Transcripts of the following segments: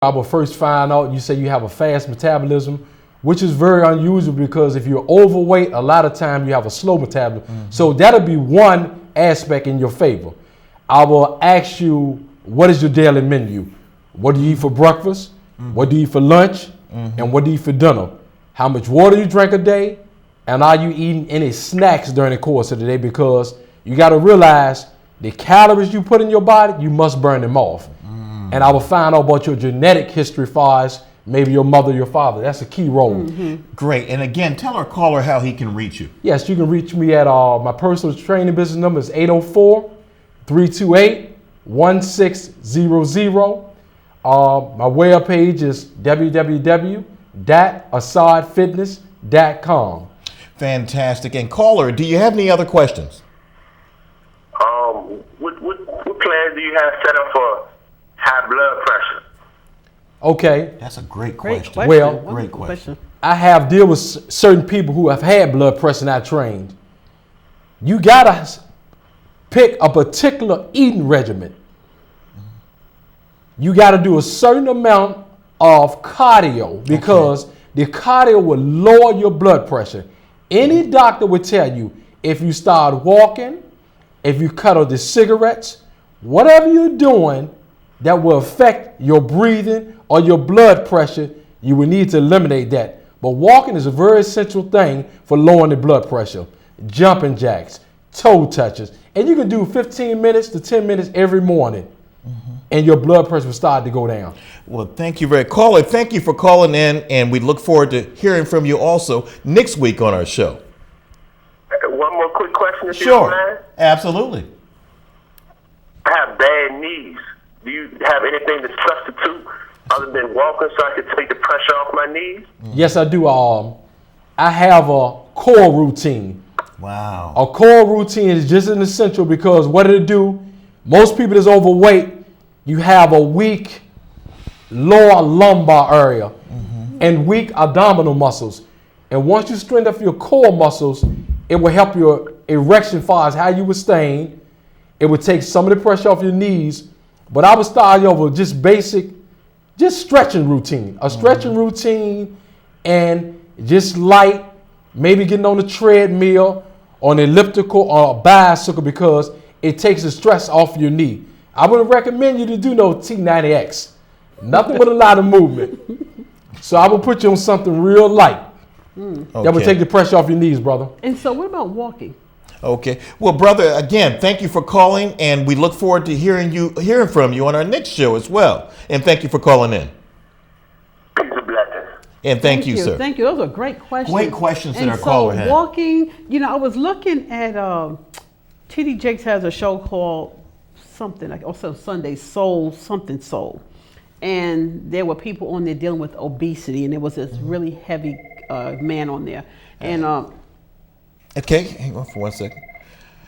I will first find out you say you have a fast metabolism, which is very unusual because if you're overweight, a lot of time you have a slow metabolism. So that'll be one aspect in your favor. I will ask you, what is your daily menu? What do you eat for breakfast? What do you eat for lunch? And what do you eat for dinner? How much water you drink a day? And are you eating any snacks during the course of the day? Because you got to realize the calories you put in your body, you must burn them off. And I will find out about your genetic history as far as maybe your mother, your father. That's a key role. Great. And again, tell our caller how he can reach you. Yes, you can reach me at my personal training business number is 804-328-1600. My webpage is www.assadfitness.com. Fantastic. And caller, do you have any other questions? What plans do you have set up for high blood pressure? Okay. That's a great question. Well, great question. I have deal with certain people who have had blood pressure and I trained. You gotta pick a particular eating regimen. You gotta do a certain amount of cardio because the cardio will lower your blood pressure. Any doctor would tell you if you start walking, if you cut out the cigarettes, whatever you're doing that will affect your breathing or your blood pressure, you will need to eliminate that. But walking is a very essential thing for lowering the blood pressure. Jumping jacks, toe touches, and you can do 15 minutes to 10 minutes every morning, and your blood pressure will start to go down. Well, thank you very much. Caller, thank you for calling in, and we look forward to hearing from you also next week on our show. One more quick question, if you don't mind. Absolutely. I have bad knees. Do you have anything to substitute other than walking so I can take the pressure off my knees? Yes, I do. I have a core routine. Wow. A core routine is just an essential because what it'll do, most people that's overweight, you have a weak lower lumbar area and weak abdominal muscles. And once you strengthen up your core muscles, it will help your erection as far as how you were staying. It would take some of the pressure off your knees. But I would start you over just basic, just stretching routine. A stretching routine and just light, maybe getting on the treadmill, on an elliptical or a bicycle because it takes the stress off your knee. I wouldn't recommend you to do no T90X. Nothing with a lot of movement. So I would put you on something real light. That would take the pressure off your knees, brother. And so what about walking? Okay. Well, brother, again, thank you for calling, and we look forward to hearing from you on our next show as well. And thank you for calling in. Peace and blessings. And thank you, sir. Thank you. Those are great questions. Great questions that and our caller had. Walking, I was looking at TD Jakes has a show called something like also Sunday Soul. And there were people on there dealing with obesity, and there was this really heavy man on there. And okay, hang on for 1 second.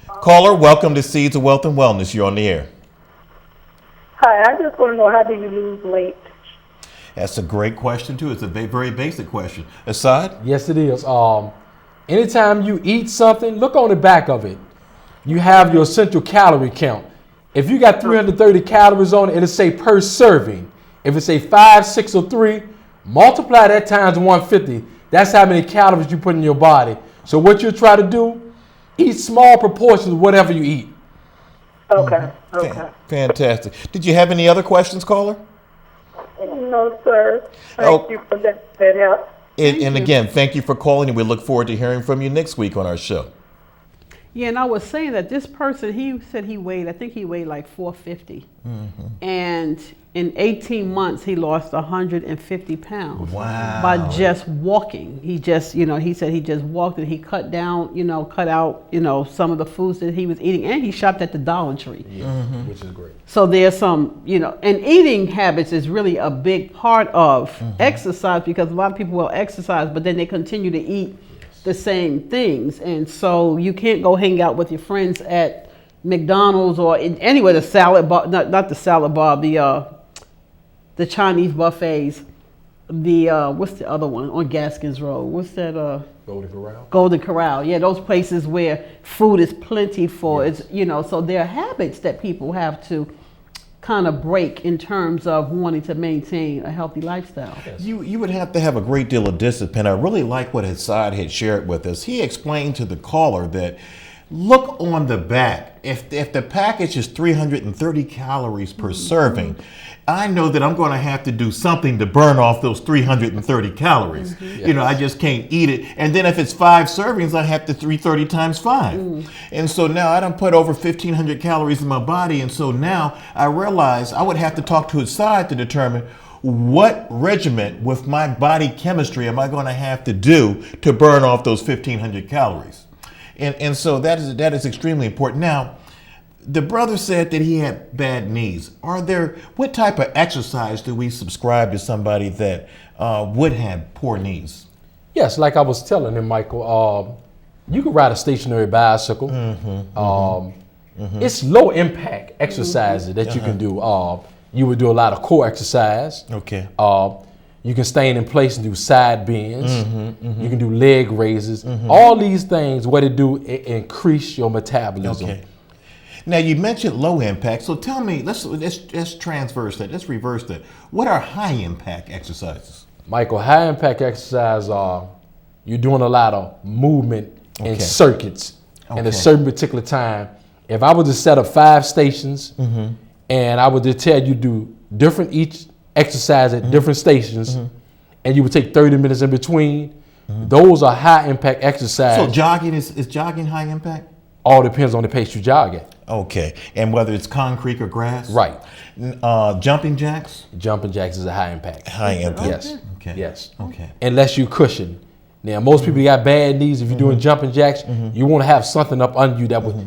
Caller, welcome to Seeds of Wealth and Wellness. You're on the air. Hi, I just want to know, how do you lose weight? That's a great question, too. It's a very basic question. Assad? Yes, it is. Anytime you eat something, look on the back of it. You have your essential calorie count. If you got 330 calories on it, it'll say per serving. If it say 5, 6, or 3, multiply that times 150. That's how many calories you put in your body. So what you try to do, eat small proportions of whatever you eat. Okay. Fantastic. Did you have any other questions, caller? No, sir. Thank you for that help. And again, thank you for calling, and we look forward to hearing from you next week on our show. yeah, and I was saying that this person, he said he weighed like 450. And in 18 months, he lost 150 pounds. Wow. By just walking. He just, he said he just walked and he cut out, some of the foods that he was eating. And he shopped at the Dollar Tree. Which is great. So there's some, and eating habits is really a big part of exercise, because a lot of people will exercise, but then they continue to eat the same things. And so you can't go hang out with your friends at McDonald's or anywhere, the salad bar, not the salad bar, the Chinese buffets, what's the other one on Gaskins Road? What's that? Golden Corral. Golden Corral. Yeah, those places where food is plentiful. It's, so there are habits that people have to kind of break in terms of wanting to maintain a healthy lifestyle. You would have to have a great deal of discipline. I really like what Hassad had shared with us. He explained to the caller that look on the back. If the package is 330 calories per serving, I know that I'm going to have to do something to burn off those 330 calories. You know, I just can't eat it. And then if it's 5 servings, I have to 330 times 5. And so now I done put over 1,500 calories in my body. And so now I realize I would have to talk to Hassad to determine what regimen with my body chemistry am I going to have to do to burn off those 1,500 calories. And so that is extremely important. Now, the brother said that he had bad knees. What type of exercise do we subscribe to somebody that would have poor knees? Yes, like I was telling him, Michael, you can ride a stationary bicycle. It's low impact exercises that you can do. You would do a lot of core exercise. Okay. You can stand in place and do side bends. You can do leg raises. All these things, what it do, it increase your metabolism. Okay. Now you mentioned low impact, so tell me, let's transverse that, let's reverse that. What are high impact exercises? Michael, high impact exercise are you're doing a lot of movement in circuits in a certain particular time. If I were to set up 5 stations and I would just tell you do different each exercise at different stations and you would take 30 minutes in between, those are high impact exercises. So jogging is jogging high impact? All depends on the pace you jog at. Okay, and whether it's concrete or grass? Right. Jumping jacks? Jumping jacks is a high impact. High impact. Yes. Okay. Yes. Okay. Unless you cushion. Now, most people got bad knees. If you're doing jumping jacks, you want to have something up under you that would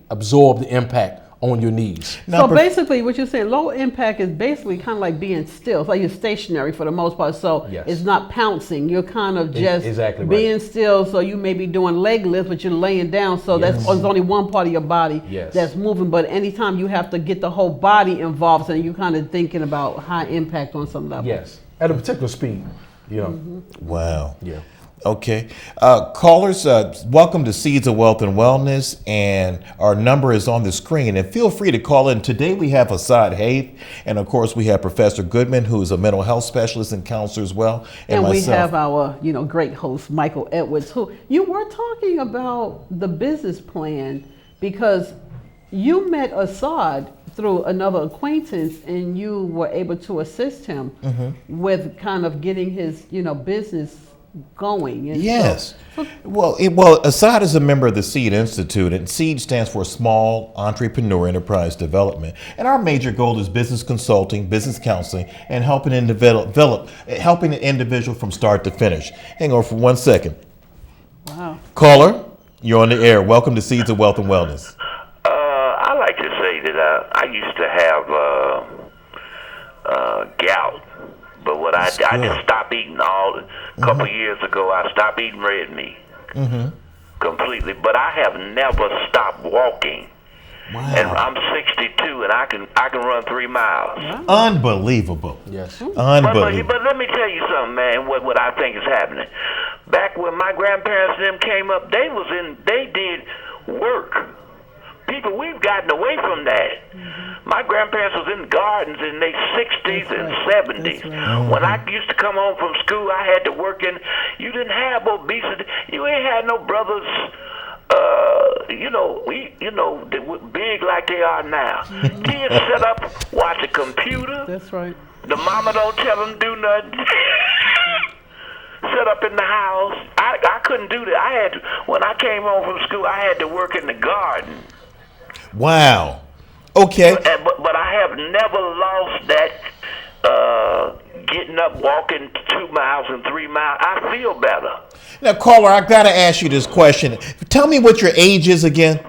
absorb the impact on your knees. So basically what you're saying, low impact is basically kind of like being still. It's like you're stationary for the most part. So it's not pouncing. You're kind of just being still. So you may be doing leg lifts, but you're laying down. So there's only one part of your body that's moving. But anytime you have to get the whole body involved, so you're kind of thinking about high impact on some level. Yes, at a particular speed. You know. Wow. Yeah. Okay. Callers, welcome to Seeds of Wealth and Wellness, and our number is on the screen. And feel free to call in. Today we have Hassad Haith, and of course we have Professor Goodman, who is a mental health specialist and counselor as well. And we have our, great host, Michael Edwards, who you were talking about the business plan because you met Hassad through another acquaintance and you were able to assist him with kind of getting his, business going. And yes. Well, Hassad is a member of the SEED Institute, and SEED stands for Small Entrepreneur Enterprise Development. And our major goal is business consulting, business counseling, and helping an individual from start to finish. Hang on for 1 second. Wow. Caller, you're on the air. Welcome to Seeds of Wealth and Wellness. I like to say that I used to have gout. But what I just stopped eating a couple years ago. I stopped eating red meat completely. But I have never stopped walking. Wow. And I'm 62, and I can run 3 miles. Wow. Unbelievable. Yes. Unbelievable. But let me tell you something, man. What I think is happening. Back when my grandparents and them came up, they did work. People, we've gotten away from that. My grandparents was in the gardens in their 60s and 70s. When I used to come home from school, I had to work in. You didn't have obesity. You ain't had no brothers. Big like they are now. Kids set up, watch a computer. That's right. The mama don't tell them do nothing. Set up in the house. I couldn't do that. When I came home from school, I had to work in the garden. Wow. Okay. But I have never lost that getting up, walking 2 miles and 3 miles. I feel better. Now, caller, I got to ask you this question. Tell me what your age is again.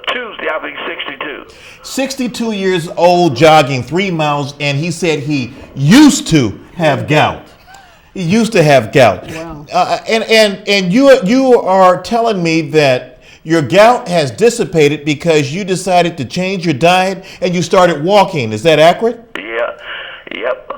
Tuesday, I'll be 62. 62 years old, jogging 3 miles, and he said he used to have gout. He used to have gout. Wow. And you are telling me that your gout has dissipated because you decided to change your diet and you started walking. Is that accurate? Yeah. Yep.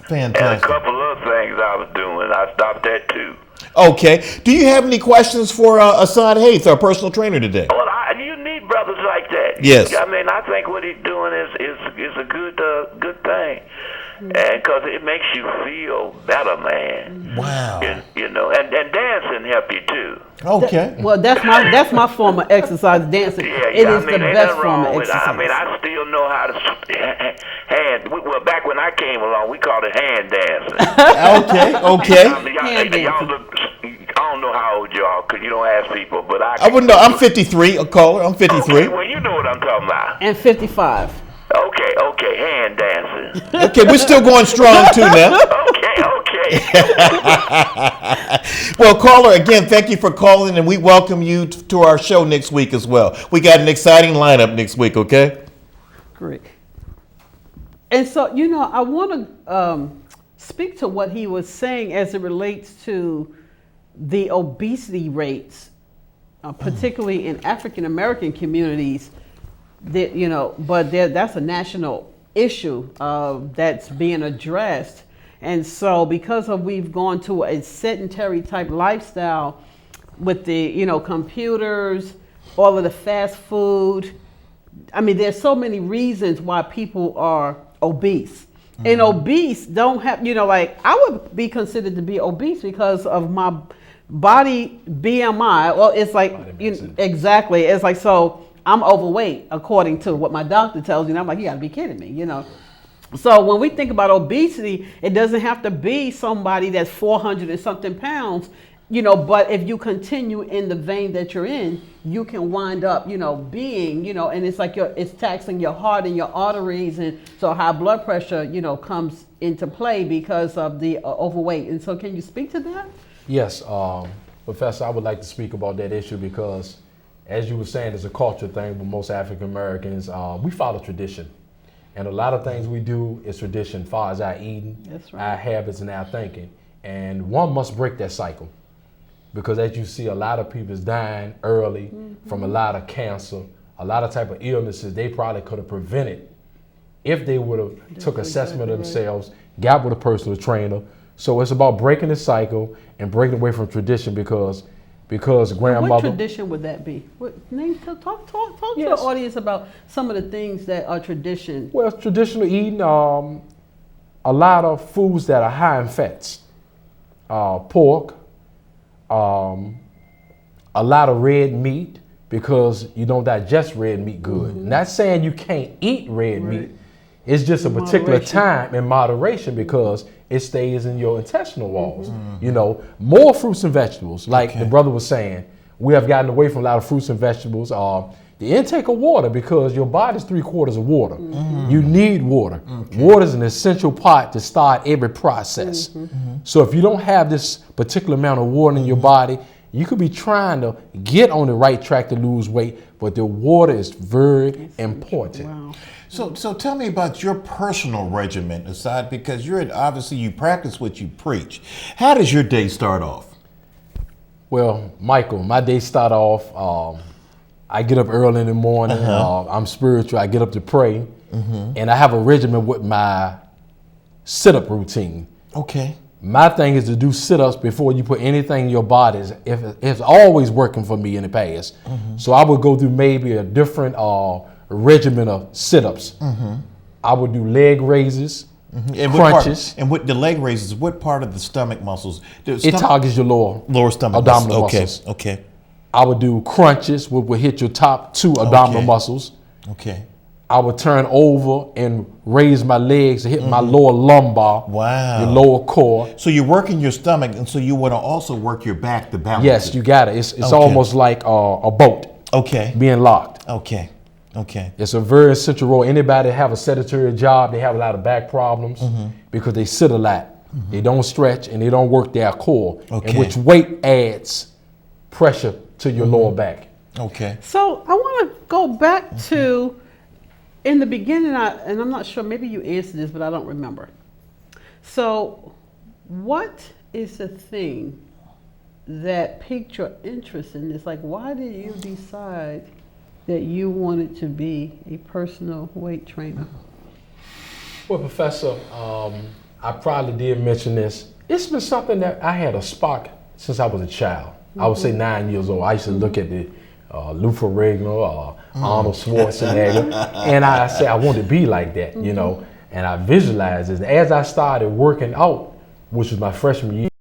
Fantastic. And a couple other things I was doing. I stopped that too. Okay. Do you have any questions for Hassad Haith, our personal trainer today? Well, you need brothers like that. Yes. I mean, I think what he's doing is a good thing, and because it makes you feel better, man. Wow. You know, and dancing help you too. Okay. Well, that's my form of exercise, dancing. Yeah, It I is mean, the ain't best nothing form wrong of with it. exercise. I mean, I still know how to hand. Well, back when I came along, we called it hand dancing. Okay. I mean, Hand dancing. I don't know how old you are, because you don't ask people, but I wouldn't know. I'm 53, a caller. I'm 53. Okay, well, you know what I'm talking about. And 55. Okay, hand dancing. Okay, we're still going strong too now. Okay. Well, caller, again, thank you for calling, and we welcome you to our show next week as well. We got an exciting lineup next week, okay? Great. And so, I want to speak to what he was saying as it relates to the obesity rates, particularly in African American communities. That's a national issue that's being addressed. And so because we've gone to a sedentary type lifestyle with the, computers, all of the fast food, I mean, there's so many reasons why people are obese. Mm-hmm. And obese don't have, I would be considered to be obese because of my body BMI. Well, it's like, exactly. It's like, so I'm overweight according to what my doctor tells me. And I'm like, you gotta be kidding me, So when we think about obesity, it doesn't have to be somebody that's 400 and something pounds, but if you continue in the vein that you're in, you can wind up, being, and it's like it's taxing your heart and your arteries. And so high blood pressure, comes into play because of the overweight. And so can you speak to that? Yes, Professor, I would like to speak about that issue because, as you were saying, it's a culture thing with most African Americans. We follow tradition. And a lot of things we do is tradition as far as our eating, That's right. our habits, and our thinking. And one must break that cycle. Because as you see, a lot of people is dying early from a lot of cancer, a lot of type of illnesses they probably could have prevented if they would have took assessment of themselves, got with a personal trainer. So it's about breaking the cycle and breaking away from tradition because grandmother. What tradition would that be? Talk to the audience about some of the things that are tradition. Well, traditional eating, a lot of foods that are high in fats, pork, a lot of red meat because you don't digest red meat good. Mm-hmm. Not saying you can't eat red meat. It's just a particular time in moderation because it stays in your intestinal walls. Mm-hmm. More fruits and vegetables, like the brother was saying. We have gotten away from a lot of fruits and vegetables. The intake of water, because your body's 3/4 of water. Mm-hmm. You need water. Okay. Water is an essential part to start every process. Mm-hmm. So if you don't have this particular amount of water in your body, you could be trying to get on the right track to lose weight, but the water is very important. Wow. So tell me about your personal regimen aside, because obviously you practice what you preach. How does your day start off? Well, Michael, my day start off, I get up early in the morning. I'm spiritual. I get up to pray, and I have a regimen with my sit-up routine. Okay. My thing is to do sit-ups before you put anything in your body. It's always working for me in the past. So I would go through maybe a different regimen of sit-ups. I would do leg raises, and crunches. And with the leg raises, what part of the stomach muscles? It targets your lower stomach abdominal muscles. muscles. Okay. I would do crunches, which would hit your top 2 abdominal muscles. Okay. I would turn over and raise my legs to hit my lower lumbar, your lower core. So you're working your stomach, and so you want to also work your back to balance. Yes, you got it. It's almost like a boat being locked. Okay. It's a very essential role. Anybody that have a sedentary job, they have a lot of back problems because they sit a lot. They don't stretch and they don't work their core, and which weight adds pressure to your lower back. Okay. So I want to go back to in the beginning, and I'm not sure, maybe you answered this, but I don't remember. So what is the thing that piqued your interest in this? Like, why did you decide that you wanted to be a personal weight trainer? Well, Professor, I probably did mention this. It's been something that I had a spark since I was a child. I would say 9 years old. I used to look at the Lou Ferrigno, Arnold Schwarzenegger, and I said I want to be like that, you know, and I visualized it. As I started working out, which was my freshman year,